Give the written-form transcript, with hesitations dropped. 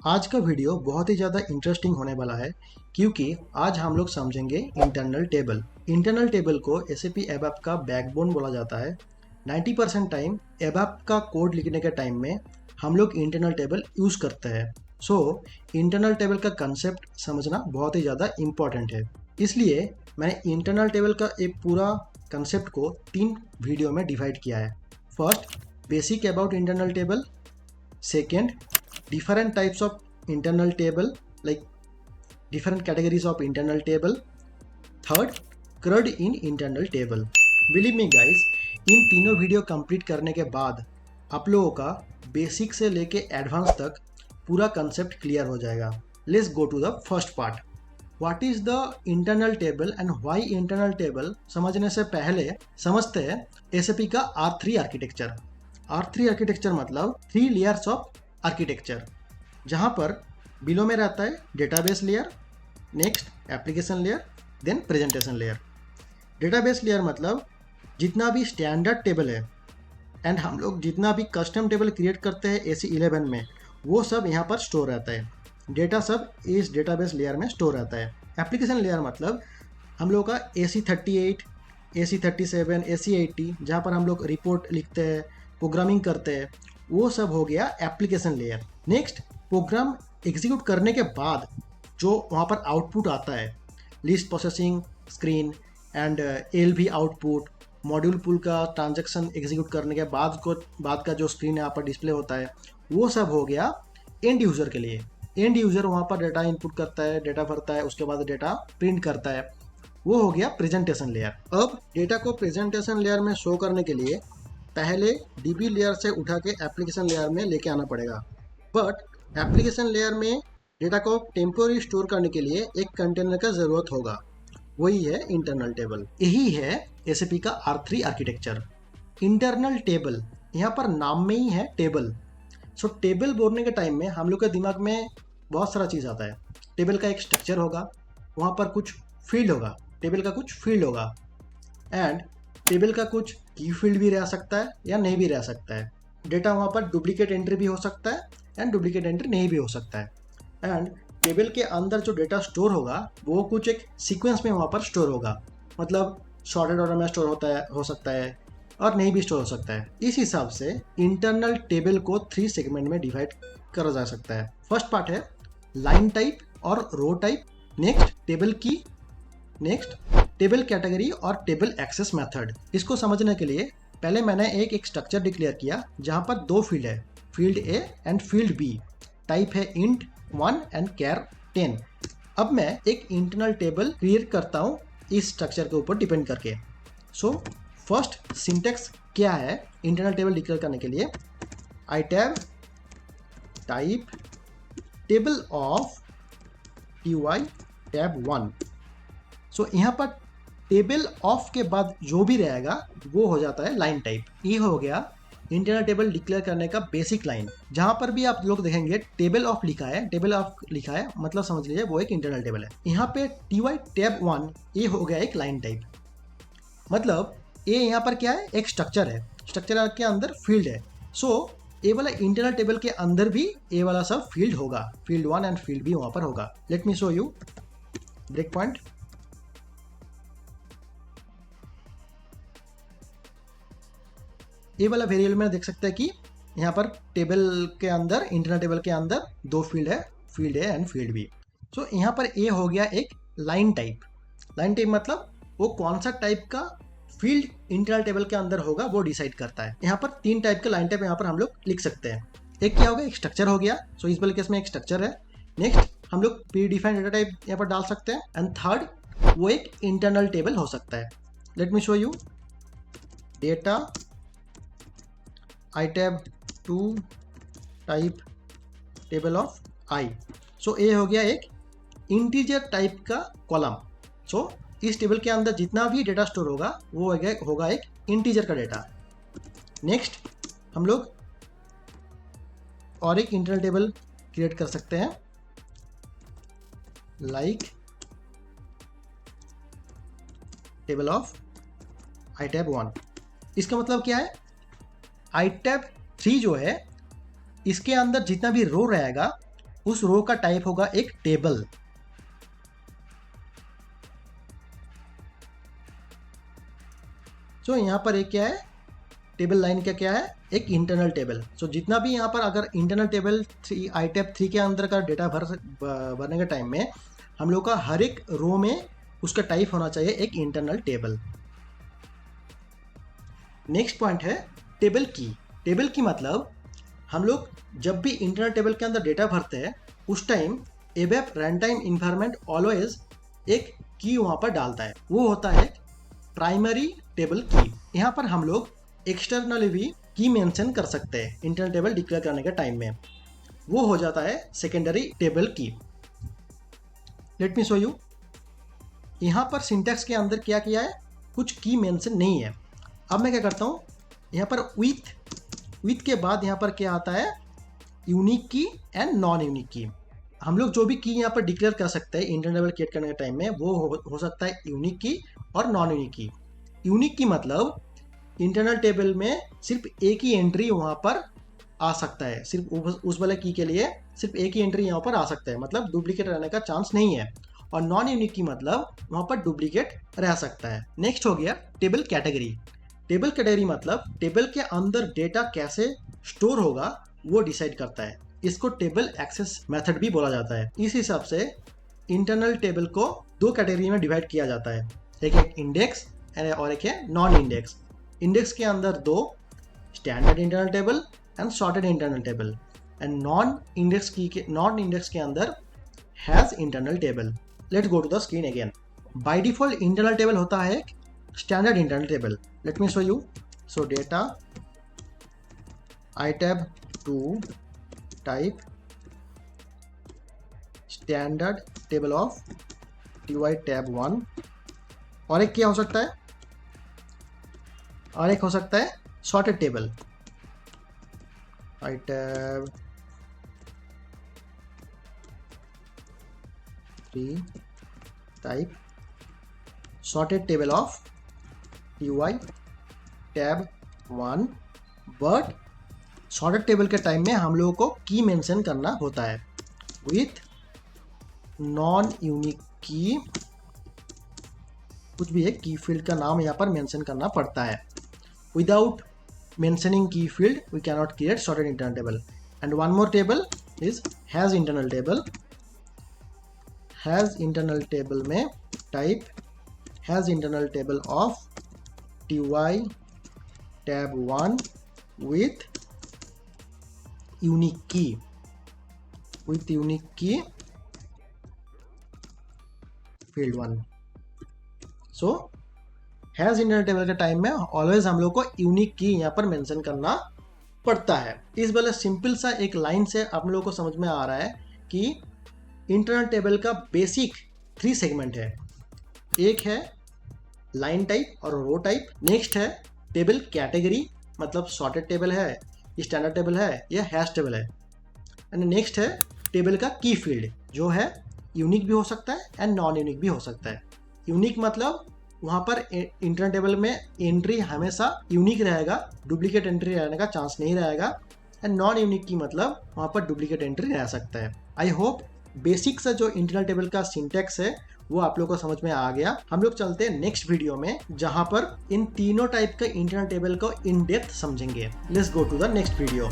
आज का वीडियो बहुत ही ज़्यादा इंटरेस्टिंग होने वाला है क्योंकि आज हम लोग समझेंगे इंटरनल टेबल। इंटरनल टेबल को SAP ABAP का बैकबोन बोला जाता है। 90% टाइम ABAP का कोड लिखने के टाइम में हम लोग इंटरनल टेबल यूज़ करते हैं। सो इंटरनल टेबल का कंसेप्ट समझना बहुत ही ज़्यादा इम्पॉर्टेंट है। इसलिए मैंने इंटरनल टेबल का एक पूरा कंसेप्ट को 3 वीडियो में डिवाइड किया है। First, basic about internal table. Second, different types of internal table, like different categories of internal table. Third, CRUD in internal table. Believe me guys, इन तीनों वीडियो कंप्लीट करने के बाद आप लोगों का बेसिक से लेके एडवांस तक पूरा कंसेप्ट क्लियर हो जाएगा। Let's go to the first part. What is the internal table and why internal table समझने से पहले समझते हैं SAP का R3 आर्किटेक्चर। R3 आर्किटेक्चर मतलब 3 लेयर्स ऑफ आर्किटेक्चर, जहाँ पर बिलो में रहता है database layer, next application layer, then presentation layer. Database layer मतलब जितना भी स्टैंडर्ड टेबल है एंड हम लोग जितना भी कस्टम टेबल क्रिएट करते हैं AC11 में, वो सब यहाँ पर स्टोर रहता है। डेटा सब इस डेटाबेस लेयर में स्टोर रहता है। एप्लीकेशन लेयर मतलब हम लोग का AC38, AC37, AC80, जहाँ पर हम लोग रिपोर्ट लिखते हैं, प्रोग्रामिंग करते हैं, वो सब हो गया application layer. Next, program execute करने के बाद जो वहाँ पर आउटपुट आता है, list processing screen and LV output, module pool का ट्रांजैक्शन एग्जीक्यूट करने के बाद का जो स्क्रीन यहाँ पर डिस्प्ले होता है, वो सब हो गया एंड यूज़र के लिए। एंड यूज़र वहाँ पर डेटा इनपुट करता है, डेटा भरता है, उसके बाद डेटा प्रिंट करता है, वो हो गया प्रेजेंटेशन लेयर। अब डेटा को प्रेजेंटेशन लेयर में शो करने के लिए पहले DB लेयर से उठा के एप्लीकेशन लेयर में लेके आना पड़ेगा। बट एप्लीकेशन लेयर में डेटा को टेम्पोररी स्टोर करने के लिए एक कंटेनर का ज़रूरत होगा, वही है इंटरनल टेबल। यही है SAP का R3 आर्किटेक्चर। इंटरनल टेबल यहाँ पर नाम में ही है टेबल। सो टेबल बोलने के टाइम में हम लोग के दिमाग में बहुत सारा चीज़ आता है। टेबल का एक स्ट्रक्चर होगा, वहाँ पर कुछ फील्ड होगा, टेबल का कुछ फील्ड होगा, एंड टेबल का कुछ की फील्ड भी रह सकता है या नहीं भी रह सकता है। डेटा वहाँ पर डुप्लीकेट एंट्री भी हो सकता है एंड डुप्लीकेट एंट्री नहीं भी हो सकता है। एंड टेबल के अंदर जो डेटा स्टोर होगा वो कुछ एक सीक्वेंस में वहाँ पर स्टोर होगा, मतलब शॉर्टेड ऑर्डर में स्टोर हो सकता है और नहीं भी स्टोर हो सकता है। इस हिसाब से इंटरनल टेबल को 3 सेगमेंट में डिवाइड करा जा सकता है। फर्स्ट पार्ट है लाइन टाइप और रो टाइप, नेक्स्ट टेबल की, नेक्स्ट टेबल कैटेगरी और टेबल एक्सेस मेथड। इसको समझने के लिए पहले मैंने एक स्ट्रक्चर डिक्लेयर किया जहाँ पर 2 फील्ड है, field A and field B। Type है int 1 एंड char 10। अब मैं एक इंटरनल टेबल क्रिएट करता हूँ इस स्ट्रक्चर के ऊपर डिपेंड करके। सो फर्स्ट सिंटेक्स क्या है इंटरनल टेबल डिक्लेयर करने के लिए, itab type table of TY tab 1। सो यहाँ पर टेबल ऑफ के बाद जो भी रहेगा वो हो जाता है लाइन टाइप। ये हो गया इंटरनल टेबल डिक्लेयर करने का बेसिक लाइन। जहाँ पर भी आप लोग देखेंगे टेबल ऑफ लिखा है, टेबल ऑफ लिखा है मतलब समझ लीजिए वो एक इंटरनल टेबल है। यहाँ पे TY tab 1 ये हो गया एक लाइन टाइप, मतलब ये यहाँ पर क्या है, एक स्ट्रक्चर है, स्ट्रक्चर के अंदर फील्ड है। सो ये वाला इंटरनल टेबल के अंदर भी ये वाला सब फील्ड होगा, फील्ड 1 एंड फील्ड B वहाँ पर होगा। Let me show you break point. ये वाला वेरिएबल में देख सकते हैं कि यहाँ पर टेबल के अंदर, इंटरनल टेबल के अंदर 2 फील्ड है, field A and field B। सो यहाँ पर A हो गया एक लाइन टाइप। लाइन टाइप मतलब वो कौन सा टाइप का फील्ड इंटरनल टेबल के अंदर होगा वो डिसाइड करता है। यहाँ पर 3 टाइप के लाइन टाइप यहाँ पर हम लोग लिख सकते हैं। एक क्या होगा, एक स्ट्रक्चर हो गया। सो इस वाले केस में एक स्ट्रक्चर है। नेक्स्ट हम लोग प्री डिफाइंड डेटा टाइप यहाँ पर डाल सकते हैं एंड थर्ड वो एक इंटरनल टेबल हो सकता है। Late me show you data itab 2 type table of I। सो ये हो गया एक इंटीजर टाइप का कॉलम। सो इस टेबल के अंदर जितना भी डेटा स्टोर होगा वो होगा एक इंटीजर का डेटा। नेक्स्ट हम लोग और एक इंटरनल टेबल क्रिएट कर सकते हैं, लाइक टेबल ऑफ itab 1। इसका मतलब क्या है, itab 3 जो है इसके अंदर जितना भी रो रहेगा उस रो का टाइप होगा एक टेबल। सो यहाँ पर एक क्या है, टेबल लाइन का क्या है, एक इंटरनल टेबल। सो जितना भी यहाँ पर अगर इंटरनल टेबल आई टैब 3 के अंदर का डेटा भरने के टाइम में हम लोग का हर एक रो में उसका टाइप होना चाहिए एक इंटरनल टेबल। नेक्स्ट पॉइंट है टेबल की। टेबल की मतलब हम लोग जब भी इंटरनल टेबल के अंदर डेटा भरते हैं उस time ABAP run time environment always एक की वहाँ पर डालता है, वो होता है प्राइमरी टेबल की। यहाँ पर हम लोग एक्सटर्नली भी की मेंशन कर सकते हैं इंटरनल टेबल डिक्लेयर करने के टाइम में, वो हो जाता है सेकेंडरी टेबल की। Late me show you. यहाँ पर सिंटैक्स के अंदर क्या किया है, कुछ की मेंशन नहीं है। अब मैं क्या करता हूँ, यहाँ पर विथ के बाद यहाँ पर क्या आता है, यूनिक की एंड नॉन यूनिक की। हम लोग जो भी की यहाँ पर डिक्लेयर कर सकते हैं इंटरनल टेबल क्रिएट करने के टाइम में वो हो सकता है यूनिक की और नॉन यूनिक की। यूनिक की मतलब इंटरनल टेबल में सिर्फ एक ही एंट्री वहाँ पर आ सकता है, सिर्फ उस वाले की के लिए सिर्फ एक ही एंट्री यहाँ पर आ सकता है, मतलब डुप्लीकेट रहने का चांस नहीं है। और नॉन यूनिक की मतलब वहाँ पर डुप्लीकेट रह सकता है। नेक्स्ट हो गया टेबल कैटेगरी। टेबल कैटेगरी मतलब टेबल के अंदर डेटा कैसे स्टोर होगा वो डिसाइड करता है। इसको टेबल एक्सेस मेथड भी बोला जाता है। इस हिसाब से इंटरनल टेबल को दो कैटेगरी में डिवाइड किया जाता है, एक है इंडेक्स और एक है नॉन इंडेक्स। इंडेक्स के अंदर दो, standard internal table and sorted internal table. And non index के अंदर hash internal table. Let's go to the screen again. By default internal table होता है standard internal table. Let me show you. So data iTab 2 type standard table of TY tab 1। और एक क्या हो सकता है, और एक हो सकता है sorted table iTab 3 type sorted table of TY tab 1। But sorted table के टाइम में हम लोगों को की मेंशन करना होता है विथ नॉन यूनिक की। कुछ भी है की फील्ड का नाम यहाँ पर मेंशन करना पड़ता है। Without mentioning key field we can not create sorted internal table. And one more table is hash internal table. Hash internal table में type hash internal table of TY tab 1 with unique key field 1। So hash internal table के time में always हम लोग को unique की यहाँ पर mention करना पड़ता है। इस वाले सिंपल सा एक लाइन से आप लोगों को समझ में आ रहा है कि इंटरनल टेबल का बेसिक 3 सेगमेंट है। एक है लाइन टाइप और रो टाइप। नेक्स्ट है टेबल कैटेगरी, मतलब सॉर्टेड टेबल है, स्टैंडर्ड टेबल है या हैश टेबल है। एंड नेक्स्ट है टेबल का की फील्ड, जो है यूनिक भी हो सकता है एंड नॉन यूनिक भी हो सकता है। यूनिक मतलब वहाँ पर इंटरनल टेबल में एंट्री हमेशा यूनिक रहेगा, डुप्लीकेट एंट्री रहने का चांस नहीं रहेगा। एंड नॉन यूनिक की मतलब वहाँ पर डुप्लीकेट एंट्री रह सकता है। आई होप बेसिक सा जो इंटरनल टेबल का सिंटैक्स है वो आप लोग को समझ में आ गया। हम लोग चलते हैं नेक्स्ट वीडियो में, जहां पर इन तीनों टाइप का इंटरनल टेबल को इन डेप्थ समझेंगे। Let's go to the next video.